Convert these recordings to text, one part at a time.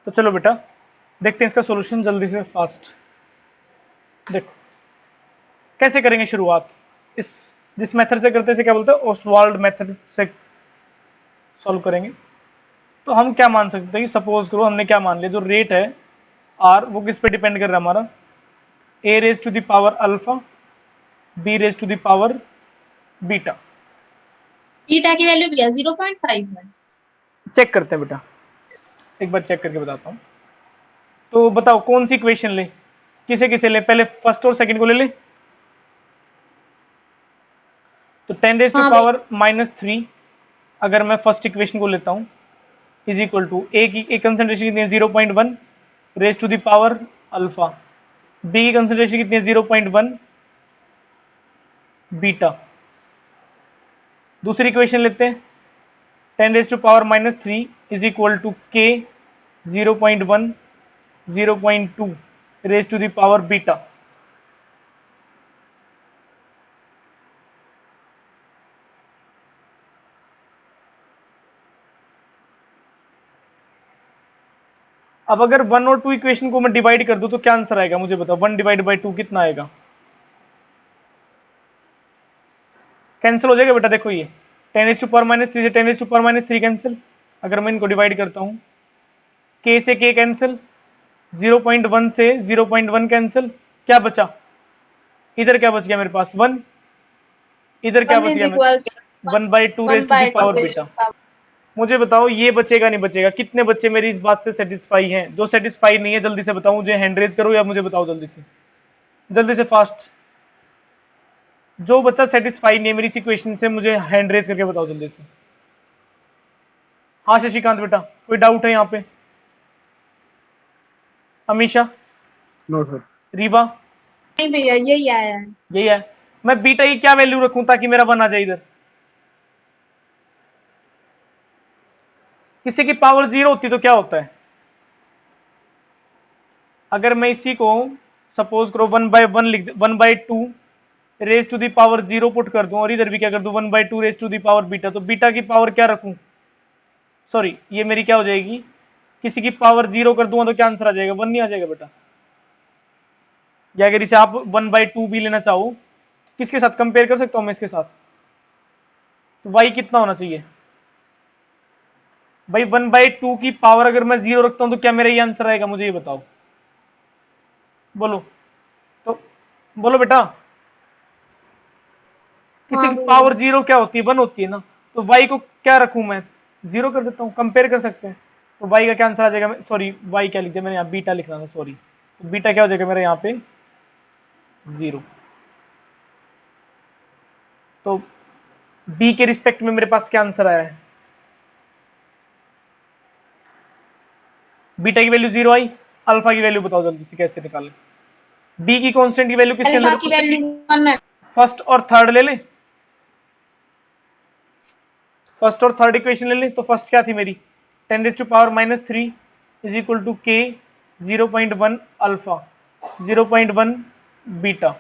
तो चलो बेटा देखते हैं इसका सॉल्यूशन जल्दी से फास्ट। देखो कैसे करेंगे शुरुआत। इस जिस मेथड से करते हैं इसे क्या बोलते हैं, ओस्वाल्ड मेथड से सॉल्व करेंगे। तो हम क्या मान सकते हैं कि सपोज करो हमने क्या मान लिया, जो रेट है आर वो किस पे डिपेंड कर रहा है हमारा, A raise to the power alpha B raise to the power beta. Beta की वैल्यू भी है 0.5 है। चेक करते हैं बेटा, एक बार चेक करके बताता हूँ। तो बताओ कौन सी इक्वेशन ले, किसे किसे ले, पहले फर्स्ट और सेकंड को ले ले। तो 10 रेज टू हाँ पावर -3 अगर मैं फर्स्ट इक्वेशन को लेता हूँ इज इक्वल टू ए की एक कंसेंट्रेशन कितनी है 0.1 raise to the power alpha, B की कंसेंट्रेशन कितनी है 0.1 बीटा। दूसरी इक्वेशन लेते हैं 10 raise to power -3 is equal to K 0.1 0.2 raise to the power beta. अब अगर वन और टू इक्वेशन को मैं डिवाइड कर दूं तो क्या आंसर आएगा मुझे बताओ, 1/2 कितना आएगा। कैंसिल हो जाएगा बेटा, देखो ये 10 रेज टू पावर -3 से 10 रेज टू पावर -3 कैंसिल। अगर मैं इनको डिवाइड करता हूं के से के कैंसिल, 0.1 से 0.1 कैंसिल, क्या बचा, इधर क्या बच गया मेरे पास 1, इधर क्या 1 बच इज गया मेरे equals 1/2 1 raise to the by 2 power raise beta. Two power. मुझे बताओ ये बचेगा नहीं बचेगा, कितने बच्चे मेरी इस बात से सेटिस्फाई हैं, जो सेटिस्फाई नहीं है जल्दी से बताओ मुझे, हैंड रेज करो या मुझे बताओ जल्दी से फास्ट। जो बच्चा सेटिस्फाई नहीं है मेरी इक्वेशन से मुझे हैंड रेज करके बताओ जल्दी से। हाँ शशिकांत बेटा, कोई डाउट है यहाँ पे। Amisha, no sir. रीवा, नहीं भैया यही आया है। यही है। मैं बीटा की क्या वैल्यू रखूं ताकि मेरा वन आ जाए इधर। किसी की पावर 0 होती तो क्या होता है, अगर मैं इसी को सपोज करो 1/1 लिख 1/2 raise to the power 0 put कर दूं और इधर भी क्या कर दूं 1/2 raise to the power beta, तो बीटा की पावर क्या रखूं, सॉरी ये मेरी क्या हो जाएगी, किसी की पावर 0 कर दूंगा तो क्या आंसर आ जाएगा, 1 नहीं आ जाएगा बेटा। या अगर इसे आप 1/2 भी लेना चाहो किसके साथ कंपेयर कर सकता हूं मैं इसके साथ, तो y कितना होना चाहिए भाई, 1/2 की पावर अगर मैं 0 रखता हूं तो क्या मेरा ये आंसर आएगा, मुझे ये बताओ, बोलो। तो बोलो बेटा, किसी हाँ की भैया। पावर 0 क्या होती है, 1 होती है ना, तो y को क्या रखूं मैं, 0 कर देता हूं, कंपेयर कर सकते हैं। तो y का क्या आंसर आ जाएगा, सॉरी y क्या लिख दिया मैंने यहाँ, बीटा लिखना था सॉरी, तो बीटा क्या हो जाएगा मेरा यहाँ पे 0। तो b के रिस्पेक्ट में मेरे पास क्या आंसर आया है, बीटा की वैल्यू 0 आई। अल्फा की वैल्यू बताओ जल्दी से कैसे निकालें, b की कांस्टेंट की वैल्यू किसके अल्फा अंदर, की वैल्यू 1 है। फर्स्ट और थर्ड ले लें, फर्स्ट और थर्ड इक्वेशन ले लें। तो फर्स्ट क्या थी मेरी 10 raise to power -3 is equal to K 0.1 alpha 0.1 beta.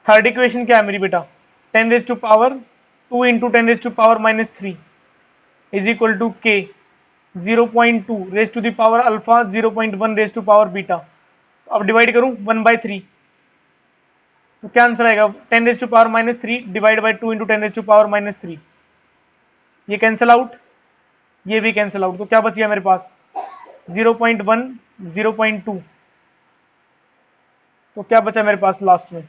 Third equation क्या है मेरी बेटा 10 raise to power 2 into 10 raise to power -3 is equal to K 0.2 raise to power alpha 0.1 raise to power beta. तो अब divide करूं 1/3, तो क्या answer आएगा 10 raise to power -3 divide by 2 into 10 raise to power -3, ये कैंसिल आउट, ये भी cancel out, तो क्या बच गया मेरे पास 0.1 0.2, तो क्या बचा मेरे पास लास्ट में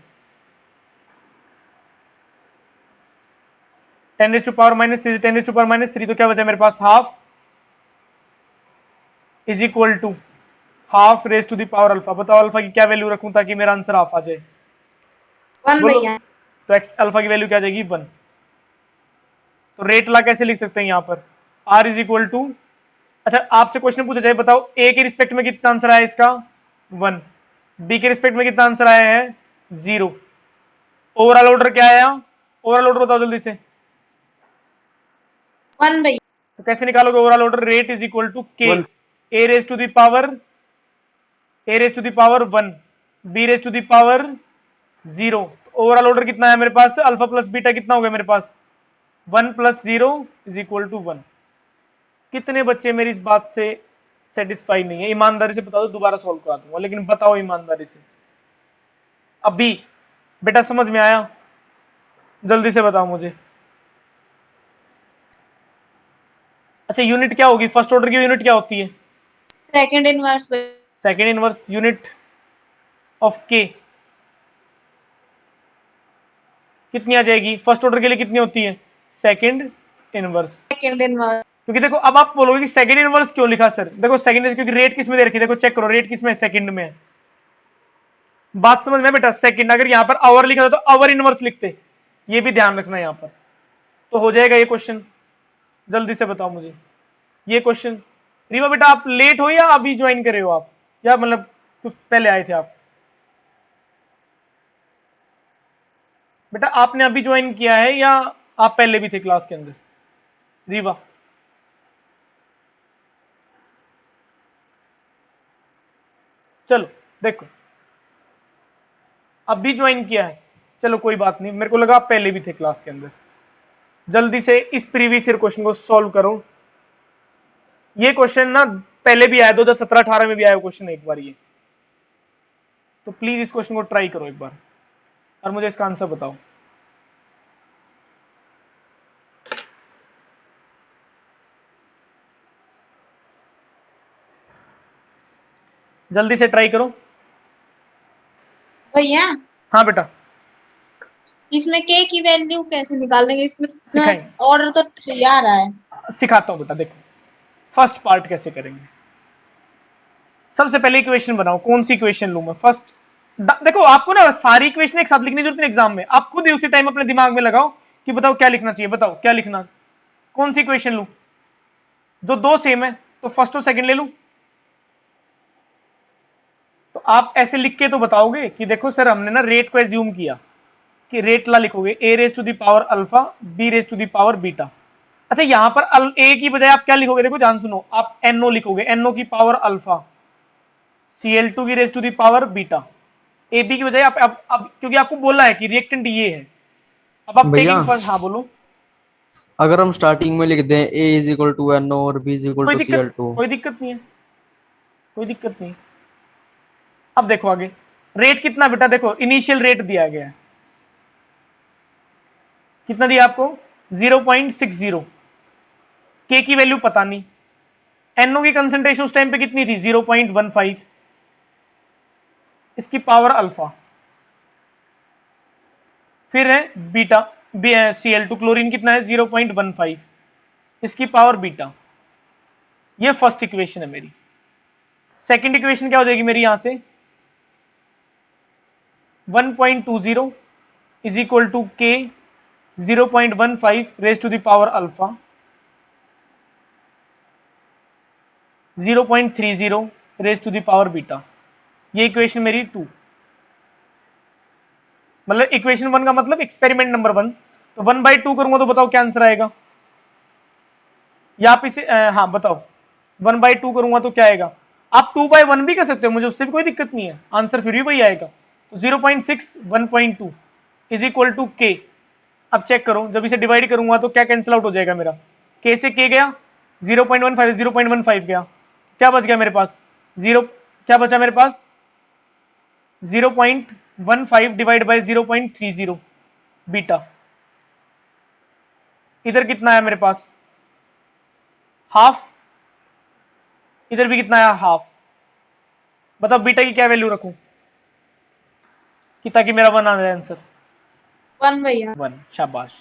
10 raise to power -3 10 raise to power -3, तो क्या बचा मेरे पास half is equal to half raise to the power alpha. बताओ अल्फा की क्या वैल्यू रखूं ताकि मेरा आंसर हाफ आ जाए, 1 बोलो। भैया। तो एक्स अल्फा की वैल्यू क्या आ जाएगी 1। तो रेट ला कैसे लिख सकते हैं यहाँ पर आर इज इक्वल टू, अच्छा आपसे क्वेश्चन पूछा जाए बताओ ए के रिस्पेक्ट में कितना आंसर आया इसका 1, बी के रिस्पेक्ट में कितना आंसर आया है 0, ओवरऑल ऑर्डर क्या आया, ओवरऑल ऑर्डर बताओ जल्दी से। 1 भैया। तो कैसे निकालोगे overall order, rate is equal to k 1 A raise to the power 1 B raise to the power 0। Overall order कितना है मेरे पास, अल्फा प्लस बीटा कितना हो गया मेरे पास 1 + 0 इज इक्वल टू 1। कितने बच्चे मेरी इस बात से सेटिस्फाई नहीं है, ईमानदारी से बता दो, दोबारा सॉल्व करा दूंगा, लेकिन बताओ ईमानदारी से। अभी बेटा समझ में आया? जल्दी से बताओ मुझे। अच्छा, यूनिट क्या होगी? फर्स्ट ऑर्डर की यूनिट क्या होती है? Second inverse. Second inverse. Unit of के कितनी आ जाएगी? फर्स्ट ऑर्डर के लिए कितनी होती है? Second inverse. Second inverse. क्योंकि देखो अब आप बोलोगे कि सेकंड इनवर्स क्यों लिखा सर? देखो सेकंड, क्योंकि रेट किस में दे रखी है, देखो चेक करो, रेट किस में है? सेकंड में है। बात समझ में बेटा? सेकंड, अगर यहां पर आवर लिखा था तो आवर इनवर्स लिखते, ये भी ध्यान रखना यहां पर। तो हो जाएगा ये क्वेश्चन। जल्दी से बताओ मुझे ये क्वेश्चन। रीवा बेटा आप लेट हो या अभी ज्वाइन करे हो आप, या मतलब कुछ पहले आए थे आप? बेटा आपने अभी ज्वाइन किया है या आप पहले भी थे क्लास के अंदर? रीवा चलो देखो, अभी ज्वाइन किया है, चलो कोई बात नहीं, मेरे को लगा आप पहले भी थे क्लास के अंदर। जल्दी से इस प्रीवियस ईयर क्वेश्चन को सॉल्व करो। ये क्वेश्चन ना पहले भी आया, 2017-18 में भी आया क्वेश्चन एक बार ये, तो प्लीज इस क्वेश्चन को ट्राई करो एक बार और मुझे इसका आंसर बताओ। जल्दी से ट्राई करो। भैया हाँ बेटा इसमें के की वैल्यू कैसे निकालेंगे? इसमें सिखाएंगे, ऑर्डर तो 3 आ रहा है। सिखाता हूं बेटा। देखो फर्स्ट पार्ट कैसे करेंगे। सबसे पहले इक्वेशन बनाओ। कौन सी इक्वेशन लूं मैं? फर्स्ट देखो, आपको ना सारी इक्वेशन एक साथ लिखने की जरूरत नहीं एग्जाम में, आप खुद ही उसी टाइम अपने दिमाग में लगाओ कि बताओ क्या लिखना चाहिए, बताओ क्या लिखना। कौन सी इक्वेशन लूं? जो दो सेम है तो फर्स्ट और सेकंड ले लूं? तो आप ऐसे लिख के तो बताओगे कि देखो सर हमने ना रेट को एज्यूम किया, कि रेट ला लिखोगे A raise to the power alpha B raise to the power beta. अच्छा यहां पर ए की बजाय आप क्या लिखोगे? देखो ध्यान सुनो, आप एनओ लिखोगे, एनओ की पावर अल्फा, Cl2 की raise to the power beta. A B की बजाय आप अब क्योंकि आपको बोला है कि रिएक्टेंट ये है, अब आप भैया टेकिंग फर्स्ट। हाँ बोलो। अगर हम स्टार्टिंग में लिख दें A is equal to N O और बी इज इक्वल कोई टू सी दिक्कत, एल टू। कोई दिक्कत नहीं है, कोई दिक्कत नहीं। अब देखो आगे, रेट कितना बेटा? देखो इनिशियल रेट दिया गया है, कितना दिया आपको? 0.60। के की वैल्यू पता नहीं, एनओ की कंसेंट्रेशन उस टाइम पे कितनी थी? 0.15, इसकी पावर अल्फा, फिर है बीटा Cl2 क्लोरीन कितना है? 0.15, इसकी पावर बीटा। ये फर्स्ट इक्वेशन है मेरी। सेकंड इक्वेशन क्या हो जाएगी मेरी? यहां से 1.20 is equal to K 0.15 raise to the power alpha, 0.30 raise to the power beta. ये इक्वेशन मेरी 2, मतलब इक्वेशन 1 का मतलब एक्सपेरिमेंट नंबर 1। तो 1/2 करूंगा तो बताओ क्या आंसर आएगा? या आप इसे हाँ बताओ, 1/2 करूंगा तो क्या आएगा? आप 2/1 भी कर सकते हो, मुझे उससे भी कोई दिक्कत नहीं है, आंसर फिर भी वही आएगा। तो 0.6 1.2 इज इक्वल टू के। अब चेक करो, जब इसे डिवाइड करूंगा तो क्या कैंसिल आउट हो जाएगा मेरा? के से के गया, 0.15 0.15 गया, क्या बच गया मेरे पास? जीरो। क्या बचा मेरे पास? 0.15 डिवाइड बाई 0.30 बीटा। इधर कितना आया मेरे पास? हाफ। इधर भी कितना आया? हाफ। बताओ बीटा की क्या वैल्यू रखूं कि ताकि मेरा 1 आ जाए आंसर? 1 भैया। 1, शाबाश।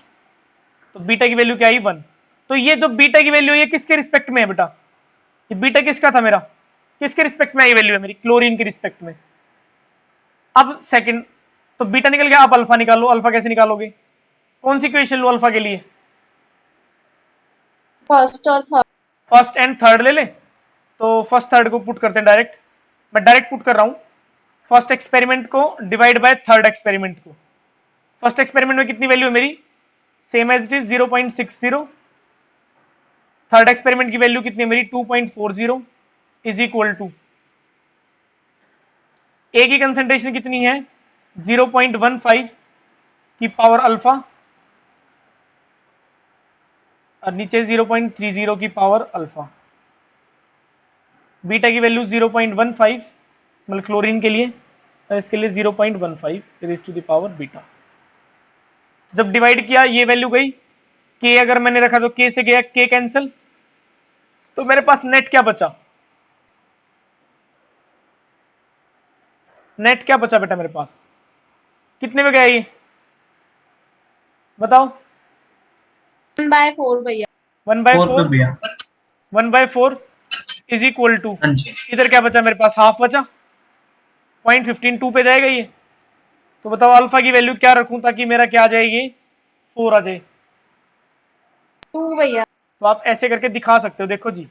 तो बीटा की वैल्यू क्या आई? 1। तो ये जो बीटा की वैल्यू है ये किसके रिस्पेक्ट में है बेटा? ये बीटा किसका था मेरा? किसके रिस्पेक्ट में आई वैल्यू है मेरी? क्लोरीन के रिस्पेक्ट में। अब सेकंड, तो बीटा निकल गया, अब अल्फा निकालो। अल्फा कैसे निकालोगे? कौन सी इक्वेशन लो अल्फा के लिए? फर्स्ट और थर्ड। फर्स्ट एंड थर्ड ले ले। तो फर्स्ट थर्ड को पुट करते हैं डायरेक्ट, मैं डायरेक्ट पुट कर रहा हूं। फर्स्ट एक्सपेरिमेंट को डिवाइड बाय थर्ड एक्सपेरिमेंट को। फर्स्ट एक्सपेरिमेंट में कितनी वैल्यू है मेरी? Same as it is 0.60। Third experiment की वैल्यू कितनी है मेरी? 2.40 इज इक्वल टू, ए की कंसेंट्रेशन कितनी है? 0.15 की पावर अल्फा और नीचे 0.30 की पावर अल्फा। बीटा की वैल्यू 0.15 मतलब क्लोरीन के लिए, और इसके लिए 0.15 raise to the power beta. जब डिवाइड किया ये वैल्यू गई, के अगर मैंने रखा तो के से गया के कैंसिल, तो मेरे पास नेट क्या बचा, नेट क्या बचा बेटा मेरे पास, कितने में गया ये बताओ? 1/4 भैया। 1/4 भैया। 1/4 इज इक्वल टू, हाँ जी। इधर क्या बचा मेरे पास, हाफ बचा, 0.15 2 पे जाएगा ये। तो बताओ अल्फा की वैल्यू क्या रखूं ताकि मेरा क्या आ जाए, ये 4 आ जाए। 2 भैया। तो आप ऐसे करके दिखा सकते हो, देखो जी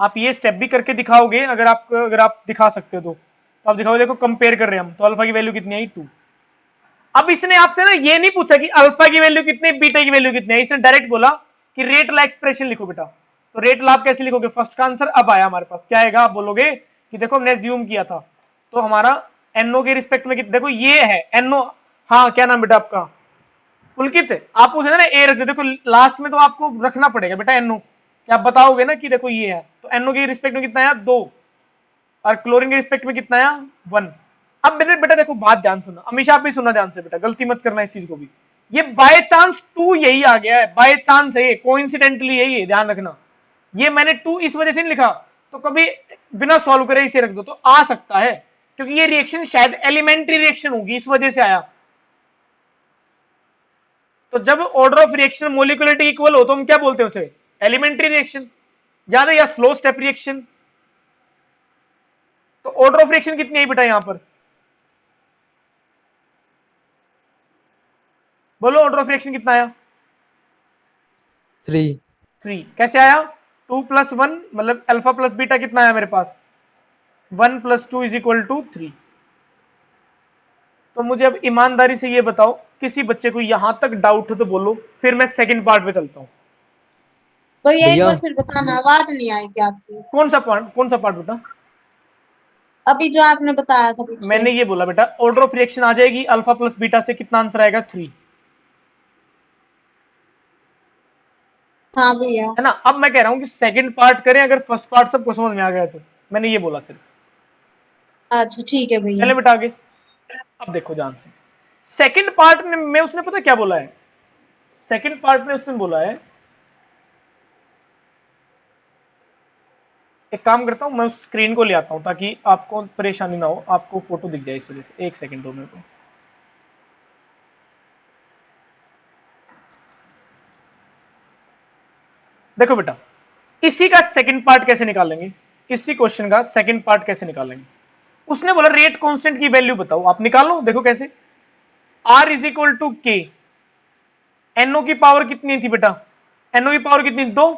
आप ये स्टेप भी करके दिखाओगे, अगर आप दिखा सकते हो तो आप दिखाओगे, देखो कंपेयर कर रहे हैं हम, तो अल्फा की वैल्यू कितनी आई 2। अब इसने आपसे ना ये नहीं पूछा कि अल्फा की वैल्यू कितनी, बीटा की वैल्यू कितनी है, इसने डायरेक्ट बोला कि रेट ला एक्सप्रेशन लिखो बेटा। तो रेट ला आप कैसे लिखोगे, फर्स्ट का आंसर अब आया हमारे पास, क्या आएगा, आप बोलोगे कि देखो हमने ज्यूम किया था, तो हमारा एनओ के रिस्पेक्ट में देखो ये है एनओ, हाँ क्या नाम बेटा आपका, पुलकित, आप पूछे ना ए रख दे, देखो लास्ट में तो आपको रखना पड़ेगा बेटा एनओ, कि आप बताओगे ना कि देखो ये है, तो एनओ के रिस्पेक्ट में कितना आया 2, और क्लोरीन के रिस्पेक्ट में कितना आया 1। अब मेरे बेटा देखो बात ध्यान सुनना, हमेशा आप भी सुनना ध्यान से बेटा, गलती मत करना इस चीज को भी, ये बाय चांस 2 यही आ गया है, बाय चांस है, कोइंसिडेंटली यही है, ध्यान रखना। ये मैंने 2 इस वजह से नहीं लिखा, तो कभी बिना सॉल्व करे इसे रख दो तो आ सकता है, क्योंकि ये रिएक्शन शायद एलिमेंट्री रिएक्शन होगी, इस वजह से आया। तो जब order of reaction molecularity equal हो तो हम क्या बोलते हैं उसे, एलिमेंट्री रिएक्शन, ज्यादा या स्लो स्टेप रिएक्शन। तो ऑर्डर ऑफ रिएक्शन कितनी आई बेटा यहां पर, बोलो ऑर्डर ऑफ रिएक्शन कितना आया, 3। 3 कैसे आया, 2 + 1 मतलब अल्फा प्लस बीटा कितना आया मेरे पास, 1 + 2 = 3। तो मुझे अब ईमानदारी से ये बताओ, किसी बच्चे को यहां तक डाउट हो तो बोलो, फिर मैं सेकंड पार्ट पे चलता हूं। भैया एक भैया बार फिर बताना, आवाज नहीं आई क्या आपकी, कौन सा पार्ट बेटा, अभी जो आपने बताया था पीछे। मैंने ये बोला बेटा ऑर्डर ऑफ रिएक्शन आ जाएगी अल्फा प्लस बीटा से, कितना आंसर आएगा 3, हाँ भैया। है ना। अब मैं कह रहा हूं कि सेकंड पार्ट करें, अगर फर्स्ट पार्ट सबको समझ में आ गया तो, मैंने ये बोला सिर्फ। अच्छा ठीक है भैया। चले बेटा आगे, अब देखो ध्यान से, सेकंड पार्ट में उसने पता क्या बोला है, सेकंड पार्ट में उसने बोला है, एक काम करता हूं मैं उस स्क्रीन को ले आता हूं ताकि आपको परेशानी ना हो, आपको फोटो दिख जाए इस वजह से, एक सेकंड दो मेरे को। देखो बेटा इसी का सेकंड पार्ट कैसे निकालेंगे, इसी क्वेश्चन का सेकंड पार्ट कैसे निकालेंगे, उसने बोला रेट कांस्टेंट की वैल्यू बताओ, आप निकालो, देखो कैसे, R = K, NO की पावर कितनी थी बेटा, NO की पावर कितनी 2,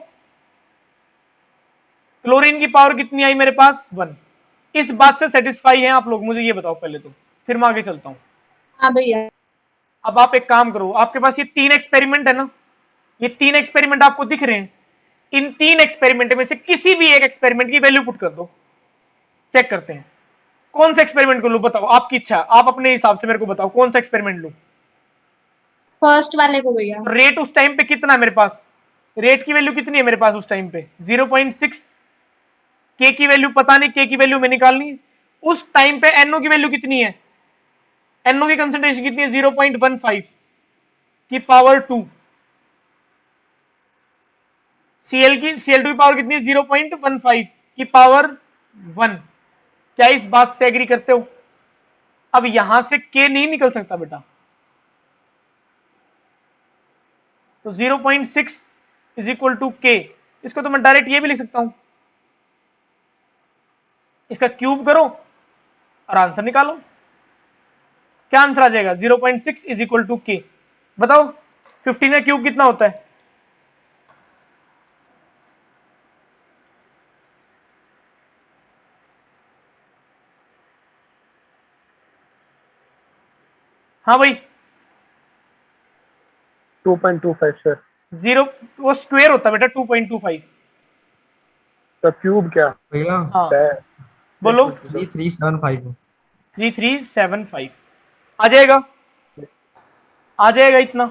क्लोरीन की पावर कितनी आई मेरे पास 1। इस बात से सेटिस्फाई हैं आप लोग, मुझे ये बताओ पहले तो, फिर मैं आगे चलता हूं। हाँ भैया। अब आप एक काम करो, आपके पास ये 3 एक्सपेरिमेंट है ना, ये 3 एक्सपेरिमेंट आपको दिख रहे हैं, इन 3 एक्सपेरिमेंट में से किसी भी एक एक्सपेरिमेंट की वैल्यू पुट कर दो, चेक करते हैं कौन सा एक्सपेरिमेंट को लूं, बताओ आपकी इच्छा, आप अपने हिसाब से मेरे को बताओ कौन सा एक्सपेरिमेंट लूं। फर्स्ट वाले को भैया। तो रेट उस टाइम पे कितना है मेरे पास, रेट की वैल्यू कितनी है मेरे पास उस टाइम पे 0.6, के की वैल्यू पता नहीं, के की वैल्यू में निकालनी, उस टाइम पे एनओ की वैल्यू कितनी है, एनओ की कंसेंट्रेशन कितनी है 0.15 की पावर 2, Cl2 की पावर कितनी है 0.15 की पावर 1। क्या इस बात से एग्री करते हो, अब यहां से के नहीं निकल सकता बेटा, तो 0.6 = K, इसको तो मैं डायरेक्ट ये भी लिख सकता हूं, इसका क्यूब करो और आंसर निकालो, क्या आंसर आ जाएगा 0.6 = K, बताओ 15 का क्यूब कितना होता है, हाँ भाई 2.25 सर। 0, वो स्क्वायर होता है बेटा 2.25, तो क्यूब क्या भैया हाँ है? बोलो 3375। 3375 आ जाएगा, आ जाएगा इतना।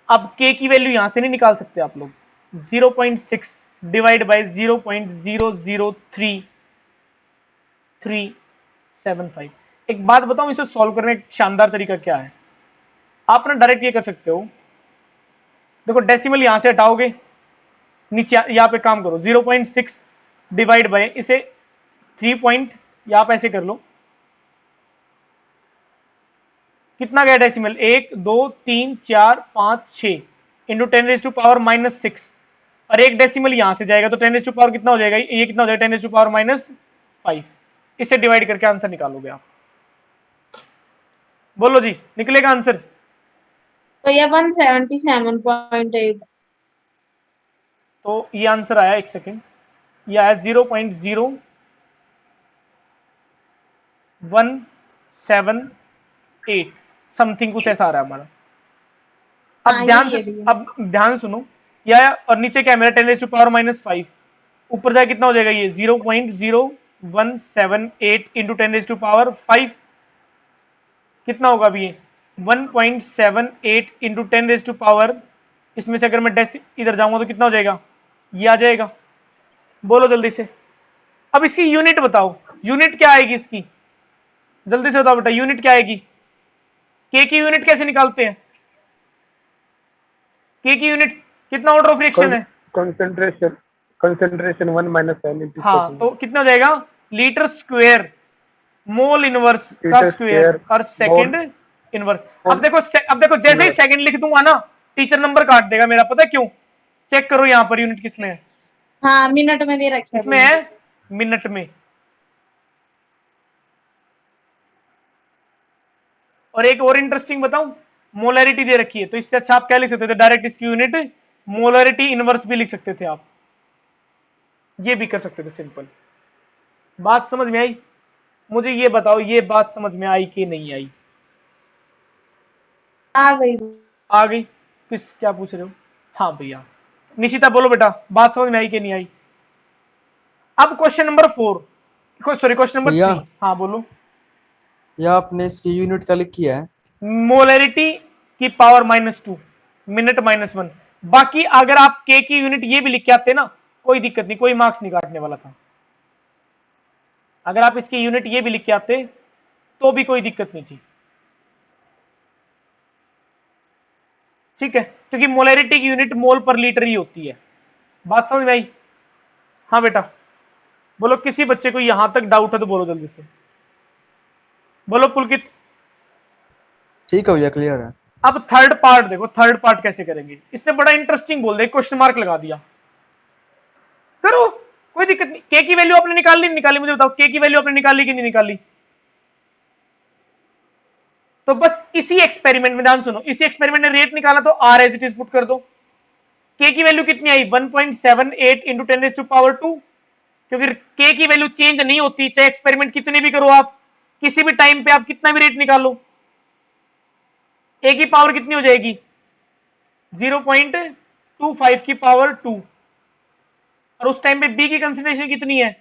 अब के की वैल्यू यहां से नहीं निकाल सकते आप लोग, 0.6 डिवाइड बाय 0.003375। एक बात बताऊं, इसे सॉल्व करने का शानदार तरीका क्या है? आप ना डायरेक्ट ये कर सकते हो, देखो डेसिमल यहां से हटाओगे, नीचे यहाँ पे काम करो, 0.6 डिवाइड बाय इसे 3 पॉइंट, या आप ऐसे कर लो, कितना गया डेसिमल, 1 2 3 4 5 6 इंटू 10⁻⁻6, और एक डेसिमल यहां से जाएगा तो 10⁻⁻ कितना हो जाएगा, ये कितना हो जाएगा, 10⁻⁻5। इससे डिवाइड करके आंसर निकालोगे आप। बोलो जी, निकलेगा आंसर? तो ये 177.8। तो ये आंसर आया, एक सेकेंड, ये आया 0.0178 समथिंग, कुछ ऐसा आ रहा है हमारा। हाँ, अब ध्यान से, ये भी है। अब ध्यान सुनो, या और नीचे क्या है मेरा, 10⁻⁻5, ऊपर जाए कितना हो जाएगा, ये 0.0178 इंटू 10⁻5, कितना होगा अभी ये 1.78 इंटू 10⁻, इसमें से अगर मैं डेसी इधर जाऊंगा तो कितना हो जाएगा, ये आ जाएगा। बोलो जल्दी से। अब इसकी यूनिट बताओ, यूनिट क्या आएगी इसकी, जल्दी से बताओ बेटा, यूनिट क्या आएगी? के की यूनिट कैसे निकालते हैं? के की यूनिट कितना ऑर्डर ऑफ रिएक्शन है? concentration concentration 1 minus n into हाँ, second तो कितना हो जाएगा, लीटर स्क्वायर मोल इनवर्स का liter स्क्वायर square और mole सेकंड इनवर्स। अब mole देखो, अब देखो जैसे ही inverse सेकंड लिख दूंगा ना, टीचर नंबर काट देगा मेरा, पता है क्यों? चेक करो यहां पर यूनिट किसमें है, हाँ, मिनट में दे रखा है इसमें है मिनट में। और एक और इंटरेस्टिंग बताऊं, मोलरिटी दे रखी है, तो इससे अच्छा आप क्या लिख सकते थे, डायरेक्ट इसकी यूनिट मोलरिटी इनवर्स भी लिख सकते थे आप, ये भी कर सकते थे सिंपल। बात समझ में आई? मुझे ये बताओ, ये बात समझ में आई कि नहीं आई? आ गई। आ गई? किस, क्या पूछ रहे हो? हाँ भैया, निशिता बोलो बेटा, बात समझ में आई कि नहीं आई? अब question number 4, sorry question number भैया 3, हाँ बोलो। या आपने इसकी यूनिट क्या लिखी है? मोलरिटी की पावर -2, मिनट -1। बाकी अगर आप के की यूनिट ये भी लिख के आते ना, कोई दिक्कत नहीं, कोई मार्क्स नहीं काटने वाला था। अगर आप इसकी यूनिट ये भी लिख के आते तो भी कोई दिक्कत नहीं थी, ठीक है, क्योंकि मोलरिटी की यूनिट मोल पर लीटर ही होती है। बात समझ में आई? हाँ बेटा बोलो, किसी बच्चे को यहां तक डाउट है तो बोलो जल्दी से, बोलो पुलकित। ठीक है भैया, क्लियर है। अब थर्ड पार्ट देखो, थर्ड पार्ट कैसे करेंगे, इसने बड़ा इंटरेस्टिंग बोल दिया, क्वेश्चन मार्क लगा दिया। करो, कोई दिक्कत नहीं। के की वैल्यू आपने निकाल ली, निकाली? मुझे बताओ, के की वैल्यू आपने निकाली कि नहीं निकाली? तो बस इसी एक्सपेरिमेंट में ध्यान सुनो, इसी एक्सपेरिमेंट में रेट निकाला तो R as it is put कर दो। के की वैल्यू कितनी आई, 1.78 इंटू 10⁻², क्योंकि के की वैल्यू चेंज नहीं होती, चाहे एक्सपेरिमेंट कितने भी करो आप, किसी भी टाइम पे आप कितना भी रेट निकालो, ए की पावर कितनी हो जाएगी, 0.25 की पावर 2, और उस टाइम पे बी की कंसेंट्रेशन कितनी है,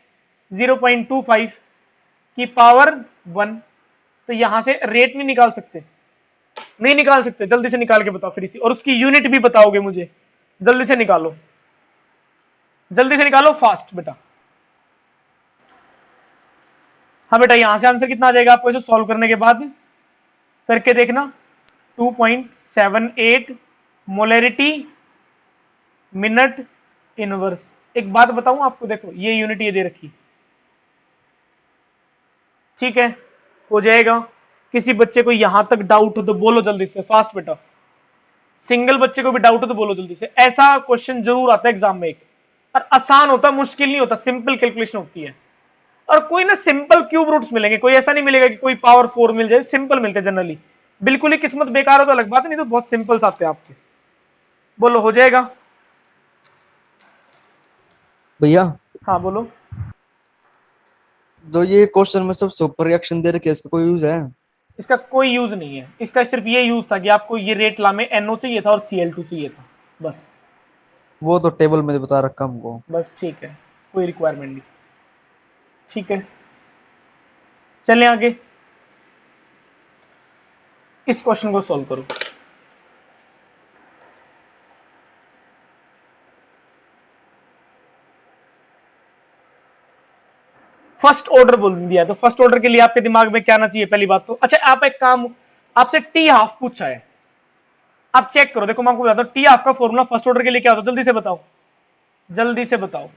0.25 की पावर 1। तो यहां से रेट नहीं निकाल सकते, नहीं निकाल सकते, जल्दी से निकाल के बताओ फिर इसी, और उसकी यूनिट भी बताओगे मुझे, जल्दी से निकालो, जल्दी से निकालो, फास्ट बेटा। हाँ बेटा, यहां से आंसर कितना आ जाएगा आपको इसे सॉल्व करने के बाद, करके देखना, 2.78 मोलरिटी मिनट इनवर्स। एक बात बताऊं आपको, देखो ये यूनिट ये दे रखी, ठीक है, हो जाएगा। किसी बच्चे को यहां तक डाउट हो तो बोलो जल्दी से, फास्ट बेटा। सिंगल बच्चे को भी डाउट हो तो बोलो जल्दी से, ऐसा क्वेश्चन जरूर आता है एग्जाम में एक, और आसान होता है, मुश्किल नहीं होता, सिंपल कैलकुलेशन होती है। और कोई ना सिंपल क्यूब रूट्स मिलेंगे, कोई ऐसा नहीं मिलेगा कि कोई पावर 4 मिल जाए, सिंपल मिलते हैं जनरली। बिल्कुल ही किस्मत बेकार हो तो अलग बात है, नहीं तो बहुत सिंपल आते हैं आपके। बोलो हो जाएगा? भैया हाँ बोलो। जो ये क्वेश्चन में सब सुपर रिएक्शन दे रखे हैं, इसका कोई यूज है? इसका कोई यूज नहीं है, इसका सिर्फ ये यूज था कि आपको ये रेट ला में NO चाहिए था और Cl2 चाहिए था, बस। वो तो टेबल में बता रखा हमको। बस ठीक है, कोई रिक्वायरमेंट नहीं, ठीक है, चलें आगे, इस क्वेश्चन को सॉल्व करो। फर्स्ट ऑर्डर बोल दिया है, तो फर्स्ट ऑर्डर के लिए आपके दिमाग में क्या आना चाहिए पहली बात तो। अच्छा आप एक काम, आपसे टी हाफ पूछा है, आप चेक करो, देखो मैं आपको बताता हूँ टी हाफ का फॉर्मूला फर्स्ट ऑर्डर के लिए क्या होता है, जल्दी से बताओ, जल्दी से बताओ।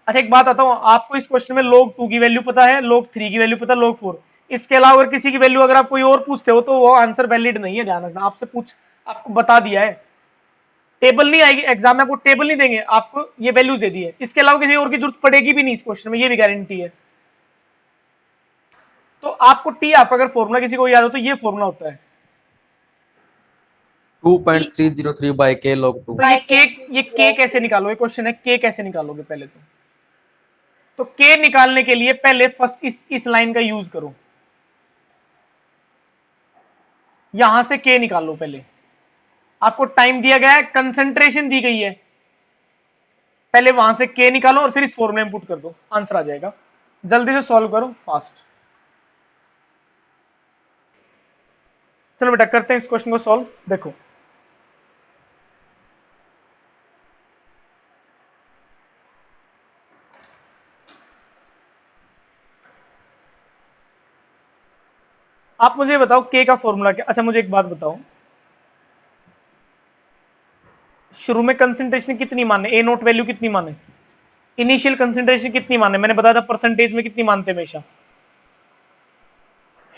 अच्छा एक बात आता हूँ, आपको इस क्वेश्चन में log 2 की वैल्यू पता है, log 3 की वैल्यू पता है, log 4, इसके अलावा अगर किसी की वैल्यू अगर आप कोई और पूछते हो तो वो आंसर वैलिड नहीं है, ध्यान रखना। आपसे पूछ, आपको बता दिया है, टेबल नहीं आएगी एग्जाम में, आपको टेबल नहीं देंगे, आपको ये वैल्यू दे दी है, इसके अलावा किसी और की जरूरत पड़ेगी भी नहीं इस क्वेश्चन में, ये भी गारंटी है। तो आपको टी आपका अगर फॉर्मूला किसी को याद हो तो ये फॉर्मूला होता है। 2.303 बाय के log 2। तो ये के कैसे निकालोगे, क्वेश्चन है के कैसे निकालोगे पहले तो के निकालने के लिए पहले फर्स्ट इस लाइन का यूज करो, यहां से के निकालो पहले। आपको टाइम दिया गया है, कंसंट्रेशन दी गई है, पहले वहां से के निकालो और फिर इस फॉर्मूले में पुट कर दो, आंसर आ जाएगा। जल्दी से सॉल्व करो फास्ट। चलो बेटा करते हैं इस क्वेश्चन को सॉल्व। देखो आप मुझे बताओ के का फॉर्मूला क्या। अच्छा मुझे एक बात बताओ, शुरू में कंसंट्रेशन कितनी माने, ए नोट वैल्यू कितनी माने, इनिशियल कंसंट्रेशन कितनी माने, मैंने बताया था परसेंटेज में कितनी मानते हमेशा,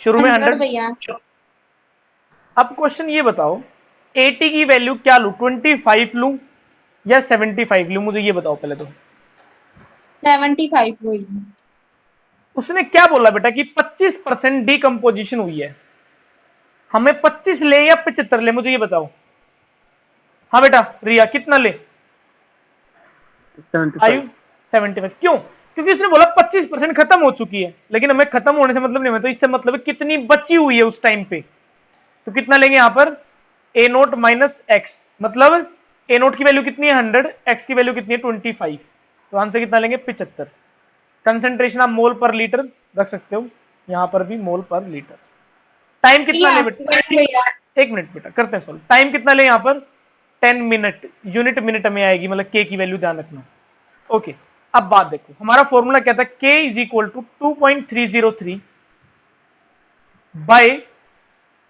शुरू में 100 100। भैया। अब क्वेश्चन ये बताओ 80 की वैल्यू क्या लूं, 25 लूं या 75 लूं, मुझे ये बताओ पहले तो। 75 भैया। उसने क्या बोला बेटा कि 25% डिकम्पोजिशन हुई है, हमें 25 ले या 75 ले, मुझे ये बताओ। हाँ बेटा रिया कितना ले, 75। 75। क्यों, क्योंकि उसने बोला 25% खत्म हो चुकी है, लेकिन हमें खत्म होने से मतलब नहीं, हमें तो इससे मतलब है कितनी बची हुई है उस टाइम पे। तो कितना लेंगे यहां पर, ए नोट माइनस एक्स, मतलब ए नोट की वैल्यू कितनी है 100, एक्स की वैल्यू कितनी है 25, तो आंसर कितना लेंगे 75। कंसेंट्रेशन आप मोल पर लीटर रख सकते हो, यहां पर भी मोल पर लीटर। टाइम कितना ले बेटा, भैया। एक मिनट बेटा करते हैं सॉल्व। टाइम कितना ले यहां पर 10 मिनट, यूनिट मिनट में आएगी, मतलब के की वैल्यू ध्यान रखना। ओके अब बात देखो, हमारा फॉर्मूला क्या था, K is equal to 2.303 by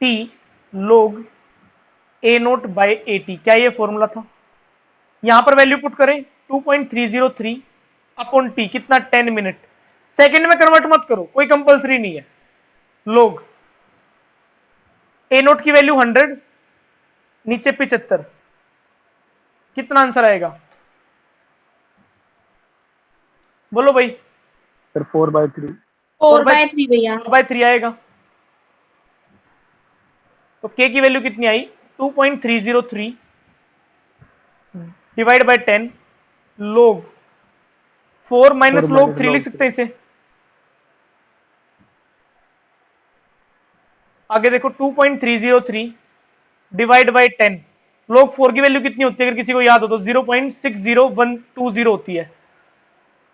T log A note bye 80, क्या ये फॉर्मूला था। यहां पर वैल्यू पुट करें 2.303 अपॉन टी, कितना 10 मिनट, सेकंड में कन्वर्ट मत करो, कोई कंपलसरी नहीं है। लोग ए नोट की वैल्यू 100, नीचे 75, कितना आंसर आएगा बोलो भाई। सर 4/3। 4/3 भैया। 4/3 आएगा, तो के की वैल्यू कितनी आई 2.303 डिवाइड बाय 10 लोग 4 माइनस 4 लोग minus 3 लिख log सकते 3। हैं इसे। आगे देखो 2.303 डिवाइड बाय 10 लोग 4 की वैल्यू कितनी होती है, अगर किसी को याद हो तो 0.60120 होती है,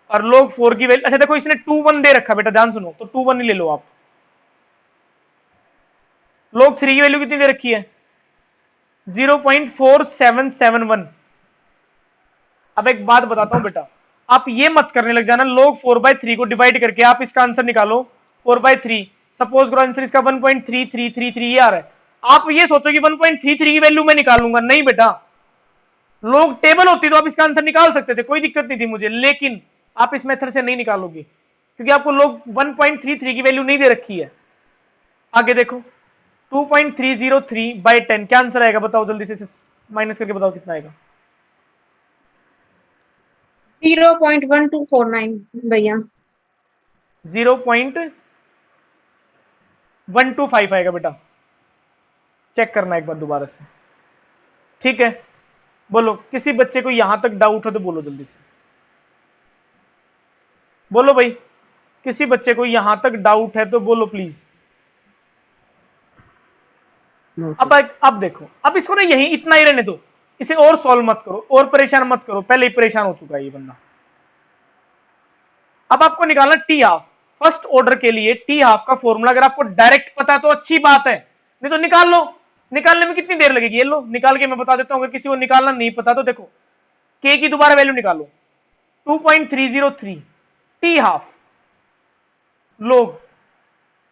और लोग 4 की वैल्यू, अच्छा देखो इसने 2 1 दे रखा बेटा, ध्यान सुनो, तो 2 1 ही ले लो आप। लोग 3 की वैल्यू कितनी दे रखी है 0.4771। अब एक बात बताता हूं बेटा, आप ये मत करने लग जाना लोग 4/3 को डिवाइड करके आप इसका आंसर निकालो 4/3, सपोज करो आंसर इसका 1.3333 ये आ रहा है, आप ये सोचो कि 1.33 की वैल्यू मैं निकालूंगा, नहीं बेटा। लोग टेबल होती तो आप इसका आंसर निकाल सकते थे, कोई दिक्कत नहीं थी मुझे, लेकिन आप इस मेथड से नहीं निकालोगे क्योंकि आपको लोग 1.33 की वैल्यू नहीं दे रखी है। आगे देखो 2.303 बाय 10 क्या आंसर आएगा बताओ, जल्दी से माइनस करके बताओ कितना आएगा। 0.1249 भैया। 0.125 आएगा बेटा, चेक करना एक बार दोबारा से, ठीक है। बोलो किसी बच्चे को यहां तक डाउट है तो बोलो जल्दी से, बोलो भाई, किसी बच्चे को यहां तक डाउट है तो बोलो प्लीज। No, अब देखो, अब इसको ना यही इतना ही रहने दो, इसे और सॉल्व मत करो और परेशान मत करो, पहले ही परेशान हो चुका है ये बंदा। अब आपको निकालना टी हाफ, फर्स्ट ऑर्डर के लिए टी हाफ का फॉर्मूला अगर आपको डायरेक्ट पता है तो अच्छी बात है, नहीं तो निकाल लो। निकालने में कितनी देर लगेगी, ये लो निकाल के मैं बता देता हूं, अगर किसी को निकालना नहीं पता तो देखो, के की दोबारा वैल्यू निकालो 2.303 टी हाफ log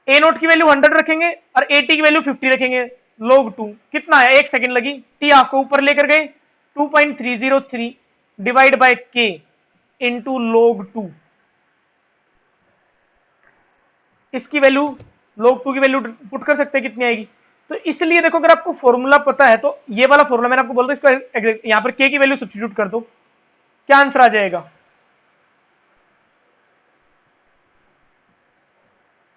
ए नोट की वैल्यू 100 रखेंगे और ए टी की वैल्यू 50 रखेंगे, log 2 कितना है, 1 सेकंड लगी, टी आपको ऊपर लेकर गए 2.303 डिवाइड बाय के इंटू log 2। इसकी वैल्यू log 2 की वैल्यू पुट कर सकते हैं, कितनी आएगी। तो इसलिए देखो अगर आपको फॉर्मूला पता है तो ये वाला फॉर्मूला मैंने आपको बोल दो, इसको यहां पर के की वैल्यू सब्स्टिट्यूट कर दो, क्या आंसर आ जाएगा।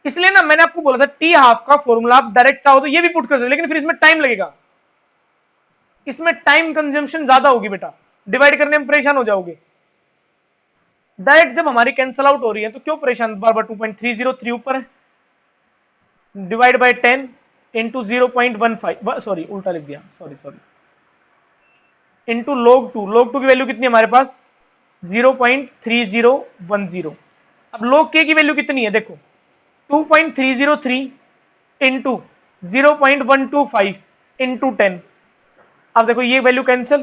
इसलिए ना मैंने आपको बोला था टी हाफ का फॉर्मूला आप डायरेक्ट चाहो तो ये भी पुट कर दो, लेकिन फिर इसमें टाइम लगेगा, इसमें टाइम कंजम्पशन ज्यादा होगी बेटा, डिवाइड करने में परेशान हो जाओगे। डायरेक्ट जब हमारी कैंसल आउट हो रही है तो क्यों परेशान, बार बार 2.303 ऊपर है, डिवाइड बाय 10 इंटू 0.15, सॉरी उल्टा लिख दिया, सॉरी इंटू log 2, log 2 की वैल्यू कितनी है हमारे पास 0.3010। अब log k की वैल्यू कितनी है देखो 2.303 इंटू 0.125 इंटू 10। अब देखो ये वैल्यू कैंसिल,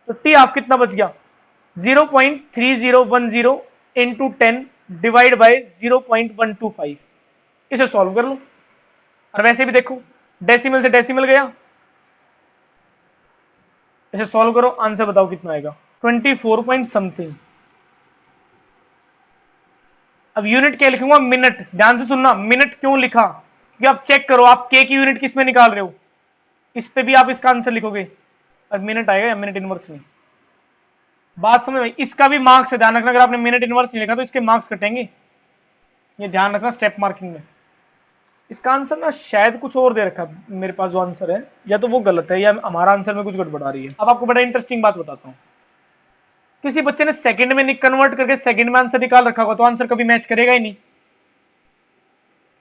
तो टी आप कितना बच गया 0.3010 इंटू 10 डिवाइड बाय 0.125। इसे सॉल्व कर लो, और वैसे भी देखो डेसिमल से डेसिमल गया, इसे सॉल्व करो, आंसर बताओ कितना आएगा 24 पॉइंट समथिंग। अब यूनिट क्या लिखूंगा, मिनट, ध्यान से सुनना, मिनट क्यों लिखा क्योंकि आप चेक करो आप के की यूनिट किस में निकाल रहे हो, इस पे भी आप इसका आंसर लिखोगे और मिनट आएगा या मिनट इनवर्स नहीं। बात समझ में, इसका भी मार्क्स है, ध्यान रखना, अगर आपने मिनट इनवर्स नहीं लिखा तो इसके मार्क्स कटेंगे, ये ध्यान रखना स्टेप मार्किंग में। इसका आंसर ना शायद कुछ और दे रखा है मेरे पास जो आंसर है, या तो वो गलत है या हमारा आंसर में कुछ गड़बड़ आ रही है। अब आपको बड़ा इंटरेस्टिंग बात बताता हूं, किसी बच्चे ने सेकंड में कन्वर्ट करके सेकंड में आंसर निकाल रखा होगा तो आंसर कभी मैच करेगा ही नहीं।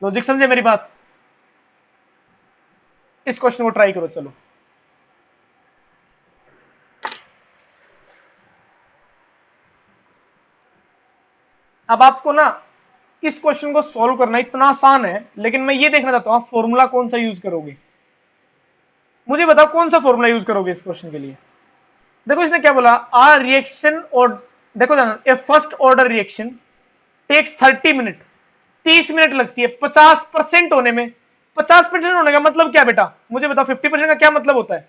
लॉजिक समझे मेरी बात, इस क्वेश्चन को ट्राई करो, चलो अब आपको ना इस क्वेश्चन को सॉल्व करना इतना आसान है, लेकिन मैं ये देखना चाहता हूं आप फॉर्मूला कौन सा यूज करोगे, मुझे बताओ कौन सा फॉर्मूला यूज करोगे इस क्वेश्चन के लिए। देखो इसने क्या बोला, आ रिएक्शन और देखो A first order reaction takes 30 minute, 30 minute लगती है 50% होने में। 50% होने का मतलब क्या बेटा, मुझे बताओ 50% का क्या मतलब होता है।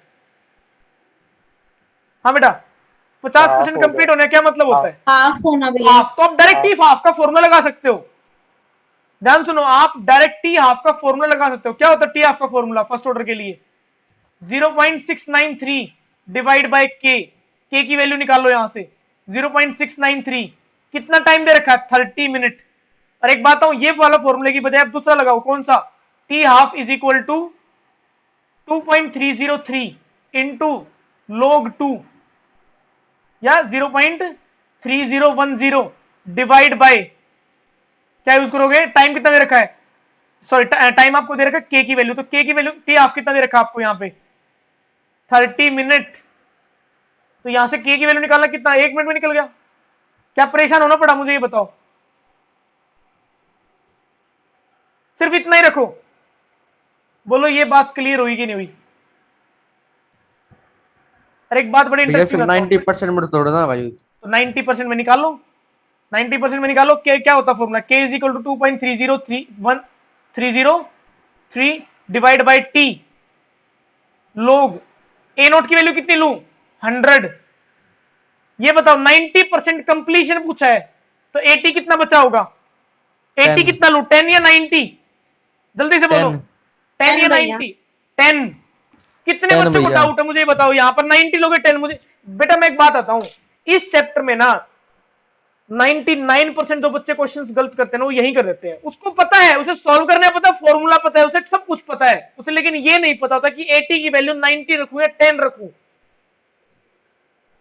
हाँ बेटा 50% कंप्लीट होने का क्या मतलब होता है, हाफ होना भैया। हाफ, तो आप डायरेक्ट ही हाफ का फॉर्मूला लगा सकते हो। ध्यान सुनो, आप डायरेक्ट टी हाफ का फॉर्मूला लगा सकते हो। क्या होता है टी हाफ का फॉर्मूला फर्स्ट ऑर्डर के लिए 0.693 डिवाइड बाय के की वैल्यू निकालो यहां से 0.693, कितना टाइम दे रखा है 30 मिनट। और एक बात हूं, ये वाला फॉर्मूले की बजाय आप दूसरा लगाओ, कौन सा, T half is equal to 2.303 into log 2 या 0.3010 डिवाइड बाय, क्या यूज करोगे, टाइम कितना दे रखा है, सॉरी टाइम आपको दे रखा है के की वैल्यू, तो के की वैल्यू टी हाफ कितना दे रखा है आपको यहाँ पे 30 मिनट, तो यहां से के की वैल्यू निकालना कितना, 1 मिनट में निकल गया। क्या परेशान होना पड़ा मुझे ये बताओ, सिर्फ इतना ही रखो, बोलो ये बात क्लियर हुई कि नहीं हुई। और एक बात बड़ी भैया इंटरेस्टिंग, फिर 90% में तोड़ ना भाई। तो 90% में निकालो, 90% में निकालो, क्या होता formula, K is equal to 2.303 divide by T log A note की वैल्यू कितनी लू 100। ये बताओ 90% कंप्लीशन पूछा है तो 80 कितना बचा होगा, 80 10 कितना लू 10 या 90, जल्दी से बोलो 10 या 10 भैया। 90, 10। कितने 10 बच्चों को भैया। डाउट है मुझे ये बताओ, यहां पर 90 लोगे 10, मुझे बेटा मैं एक बात आता हूं, इस चैप्टर में ना 99% जो बच्चे क्वेश्चंस गलत करते हैं ना वो यही कर देते हैं, उसको पता है, उसे सॉल्व करना पता है, फॉर्मूला पता है, उसे सब कुछ पता है उसे, लेकिन ये नहीं पता होता कि 80 की वैल्यू 90 रखूं या 10 रखूं।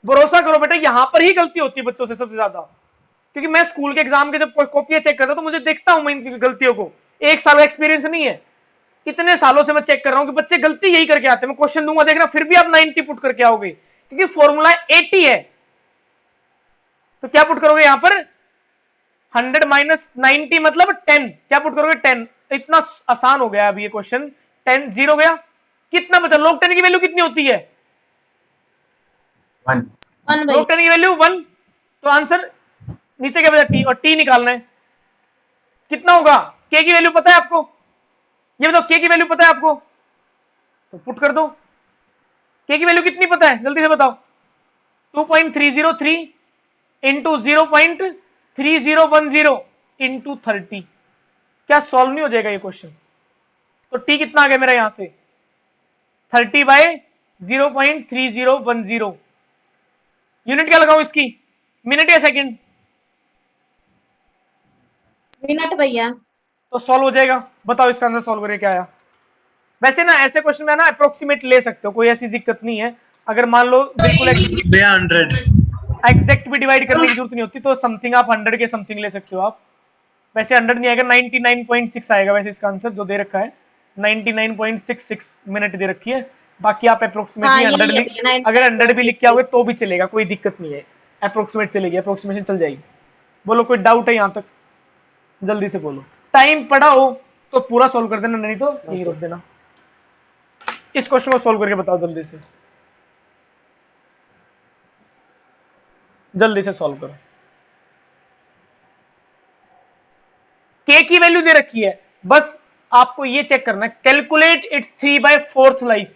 भरोसा करो बेटा यहां पर ही गलती होती है बच्चों से सबसे ज्यादा, क्योंकि मैं स्कूल के एग्जाम के जब कॉपियां चेक करता हूं तो मुझे देखता हूं मैं इनकी गलतियों को, एक साल का एक्सपीरियंस नहीं है, इतने सालों से मैं चेक कर रहा हूं कि बच्चे गलती यही करके आते हैं। मैं क्वेश्चन दूंगा देखना फिर भी आप 90 पुट करके आओगे, क्योंकि फॉर्मूला 80 है। तो क्या पुट करोगे यहां पर 100 माइनस 90 मतलब 10, क्या पुट करोगे 10। इतना आसान हो गया अभी ये क्वेश्चन, 10 जीरो गया, कितना बचा, log 10 की वैल्यू कितनी होती है, 1 1 log भैया। 10 की वैल्यू 1, तो आंसर नीचे क्या बचा टी, और टी निकालना है, कितना होगा? के की वैल्यू पता है आपको? ये बताओ, के की वैल्यू पता है आपको? तो पुट कर दो। के की वैल्यू कितनी पता है, जल्दी से बताओ। 2.303 इंटू 0.3010 इंटू 30। क्या सॉल्व नहीं हो जाएगा ये क्वेश्चन? तो टी कितना आ गया मेरा यहां से? 30/0.3010। यूनिट क्या लगाऊं इसकी, मिनट या सेकंड? मिनट भैया। तो सॉल्व हो जाएगा। बताओ इसका आंसर सॉल्व करके क्या आया? वैसे ना ऐसे क्वेश्चन में ना अप्रोक्सीमेट ले सकते हो, कोई ऐसी दिक्कत नहीं है। अगर मान लो बिल्कुल 100 एग्जैक्ट भी डिवाइड करने की जरूरत नहीं होती, तो समथिंग आप 100 के समथिंग ले सकते हो आप। वैसे 100 नहीं आएगा, 99.6 आएगा वैसे इसका आंसर जो दे रखा है। 99.66 मिनट दे रखी है। बाकी आप अप्रोक्सीमेटली हाँ, 100 यही है लिख, भैया, अगर 100 भी लिख के आओगे 99.66। तो भी चलेगा, कोई दिक्कत नहीं है। अप्रोक्सीमेट चलेगी, अप्रोक्सीमेशन चल जाएगी। बोलो कोई डाउट है यहां तक? जल्दी से बोलो। टाइम पड़ा हो तो पूरा सोल्व कर देना, नहीं तो यही रोक देना। इस क्वेश्चन को सोल्व करके बताओ जल्दी से, जल्दी से सोल्व करो। के की वैल्यू दे रखी है, बस आपको ये चेक करना है, कैलकुलेट इट्स 3/4 लाइफ।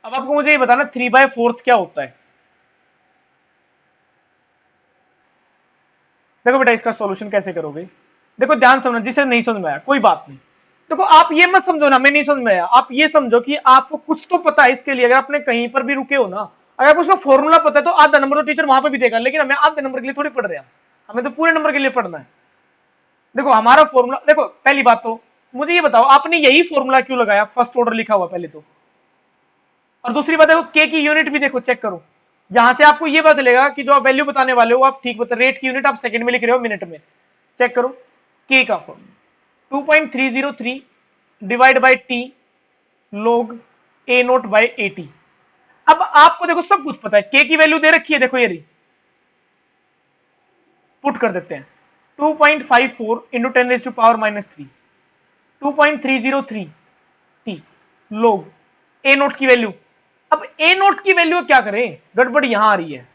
अब आपको मुझे ये बताना 3/4 क्या होता है। देखो बेटा इसका सॉल्यूशन कैसे करोगे, देखो ध्यान समझना, जिसे नहीं समझ में आया कोई बात नहीं। देखो आप ये मत समझो ना मैं नहीं समझ में आया, आप ये समझो कि आपको कुछ तो पता है इसके लिए। अगर आपने कहीं पर भी रुके हो ना, अगर आपको उसका फॉर्मूला पता है तो आधा नंबर तो टीचर वहां पर भी देगा, लेकिन हमें आधे नंबर के लिए थोड़ी पढ़ रहे हैं, हमें तो पूरे नंबर के लिए पढ़ना है। देखो हमारा फॉर्मूला, देखो पहली बात तो मुझे ये बताओ आपने यही फॉर्मूला क्यों लगाया, फर्स्ट ऑर्डर लिखा हुआ पहले तो। और दूसरी बात देखो के की यूनिट भी देखो, चेक करो। यहां से आपको ये पता चलेगा कि जो आप वैल्यू बताने वाले हो आप ठीक बता, रेट की यूनिट आप सेकंड में लिख रहे हो मिनट में। चेक करो के का formula 2.303 divide by T log A note by A T. अब आपको देखो सब कुछ पता है, के की वैल्यू दे रखी है, देखो ये रही, पुट कर देते हैं 2.54 इंटू 10⁻⁻3 2.303 टी log ए नोट की वैल्यू। अब ए नोट की वैल्यू क्या करें, गड़बड़ यहां आ रही है।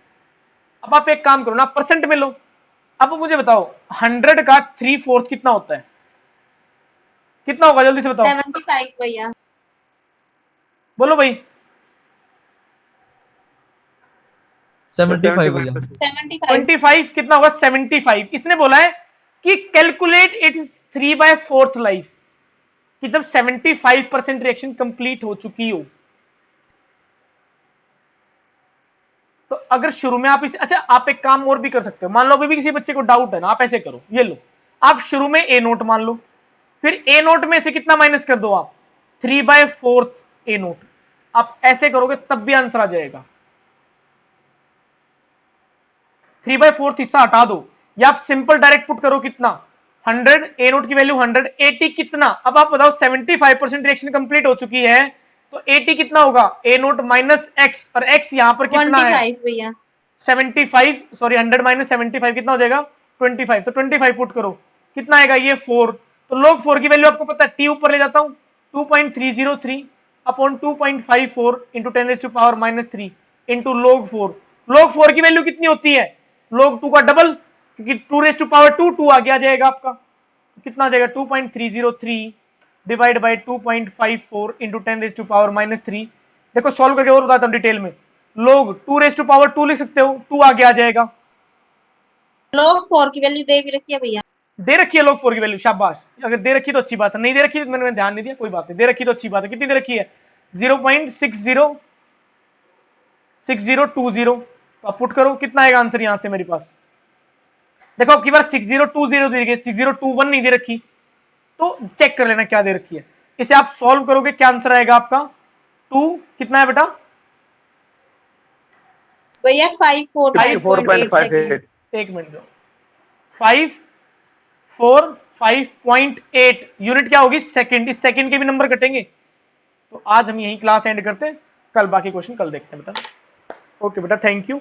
अब आप एक काम करो ना, परसेंट में लो। अब मुझे बताओ 100 का 3/4 कितना होता है, कितना होगा जल्दी से बताओ, 75 भैया। बोलो भाई। 75 भैया। 75। 25 कितना होगा, 75। इसने बोला है कि कैलकुलेट इट्स 3/4 लाइफ, कि जब 75% रिएक्शन कंप्लीट हो चुकी हो। तो अगर शुरू में आप इसे, अच्छा आप एक काम और भी कर सकते हो, मान लो अभी भी किसी बच्चे को डाउट है ना, आप ऐसे करो, ये लो आप शुरू में ए नोट मान लो, फिर ए नोट में से कितना माइनस कर दो आप, 3/4 ए नोट। आप ऐसे करोगे तब भी आंसर आ जाएगा। 3/4 हिस्सा हटा दो, या आप सिंपल डायरेक्ट पुट करो कितना, 100 ए नोट की वैल्यू 100, एटी कितना, अब आप बताओ 75% रिएक्शन कंप्लीट हो चुकी है, तो एटी कितना होगा, ए नोट माइनस एक्स, और एक्स यहां पर कितना है 25 भैया। 75, सॉरी 100 माइनस 75 कितना हो जाएगा 25, तो 25 पुट करो, कितना आएगा ये 4। तो log 4 की वैल्यू आपको पता है, टी ऊपर ले जाता हूं 2.303 अपॉन 2.54 इंटू 10⁻⁻3 इंटू log 4 की वैल्यू कितनी होती है, log 2 का डबल, क्योंकि 2 2 आगे आ जाएगा आपका, कितना आ जाएगा 2.303 डिवाइड बाई 2.54 इंटू 10⁻⁻3। देखो सॉल्व करके और बताता हूं डिटेल में, लोग 2 लिख सकते हो, 2 आगे आ जाएगा। log 4 की वैल्यू दे भी रखी है भैया। दे रखी है log 4 की वैल्यू, शाबाश। अगर दे रखी तो अच्छी बात है, नहीं दे रखी तो मैंने ध्यान नहीं दिया, कोई बात नहीं, दे रखी तो अच्छी बात है। कितनी दे रखी है 0.6020। तो आप पुट करो, कितना आएगा आंसर यहां से मेरे पास, देखो आपकी बार 6020 दे रखी, 6021 नहीं दे रखी, तो चेक कर लेना क्या दे रखी है। इसे आप सॉल्व करोगे क्या आंसर आएगा आपका, 2 कितना है बेटा, भैया 545.8 सेकंड। 54.58। एक मिनट दो, 545.8 यूनिट क्या होगी सेकंड, इस सेकंड के भी नंबर कटेंगे। तो आज हम यही क्लास एंड करते हैं, कल बाकी क्वेश्चन कल देखते हैं बेटा। ओके बेटा, थैंक यू।